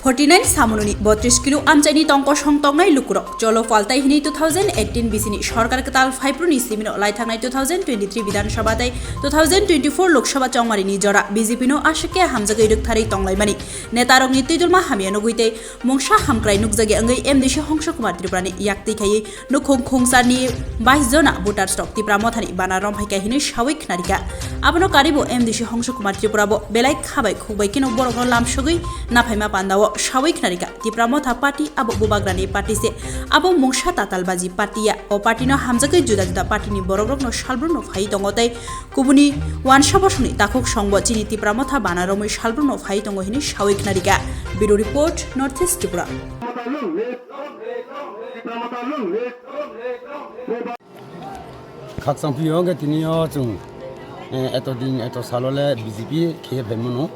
49.Chawmanu 32 kilo Amchaini tongko song tongnai Lukurok Jolo Faltai hini 2018 bisini Sorkar Ketal 5 ni simino Laithangnai 2023 Bidhan Sabha tai 2024 Lok Sabha Chongmari ni Jora BJP no ashike hamjagai rukthari tonglai mani Netarok ni Tidulma hamiano guite Mongsha hamkrai nukjagi angai MDC Hongsha Kumar Tripura ni yakti khai Nukhung khungsar ni 22 jona voter stock Tipra Motha ni Bana Romkha hini shawik narika Abono karibo MDC Hongsha Kumar Tripura bo belai khabai khubbai kino borok lamsogoi naphaima pandawo Shawik narika Tipra Motha party abo bubagrani party se abo Mongsha tatalbaji party ya o party no hamjagai juda juda party ni borogrok no salbrun no phai tongotai kubuni wan sabosuni takok songbo chini Tipra Motha Bana romoi salbrun no phai tongo hini Shawik narika Bureau report Northeast Tripura Kaksang piyong ke tinio chung eto ding eto salole BJP khe phaimuno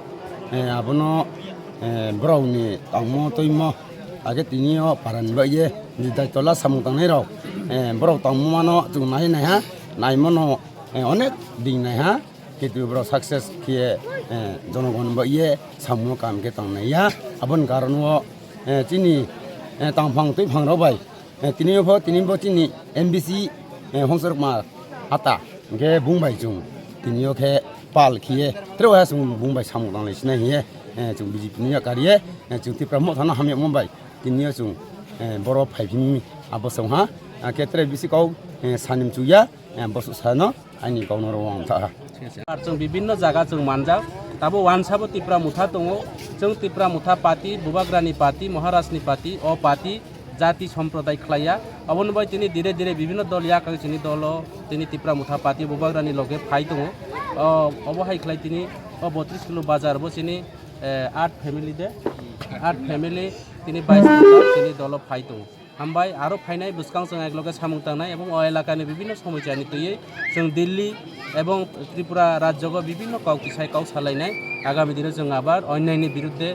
abono browni tangmo toimo age tinio paran baye ni daitola samutang nei ro brow tangmo mano chung nai nai ha nai mono onek ding nai ha ketu bro success khe jonogon baye samu kam ke tang nai ya abon karonwo chini tangphang toi phang ro bai tinio pho chini MBC hongsor ma ata ge bungbai chung tinio khe pal khie tro ha chung bungbai samu dang lai sinai he chung BJP ni yakari chung Tipra Motha na hamya mumbai tinio chung boro phaipimi abosong ha ketre bisi kau sanim chuya bosu sano ani kaunoro wang tha chung bibinno jaga chung manjak tabo wansabo Tipra Motha tongo chung Tipra Motha party bubagrani party maharashni party o party জাতি সম্প্রদায় খাইয়া অবনবয় তিনি ধীরে ধীরে বিভিন্ন দল ইয়াকাং চিনি দল তিনি Tipra Motha party বুবাগ্রানি লগে ফাই দङ অবহাই খাই তিনি 32 কিলো বাজার বসিনি 8 ফ্যামিলি দে 8 ফ্যামিলি তিনি 22 তিনি দল ফাই দङ হামবাই আরো ফাইনাই বুসকাং जों একলগে সামুং তাंनाय এবং ও এলাকানি বিভিন্ন সমস্যানি তৈয়ে जों দিল্লি এবং ত্রিপুরা রাজ্যগ বিভিন্ন কাউকিসাই কাউ সালাইনাय আগামী দিনে जों আবার অন্যায়নি বিরুদ্ধে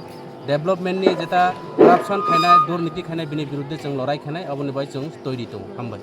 डेभलपमेन्टनि जेता करापसन खानाय दुर्नीति खानाय बिनि बिरुद्धे जों लड़ाई खानाय अबनि बाय जों तैरि दं हामबाय।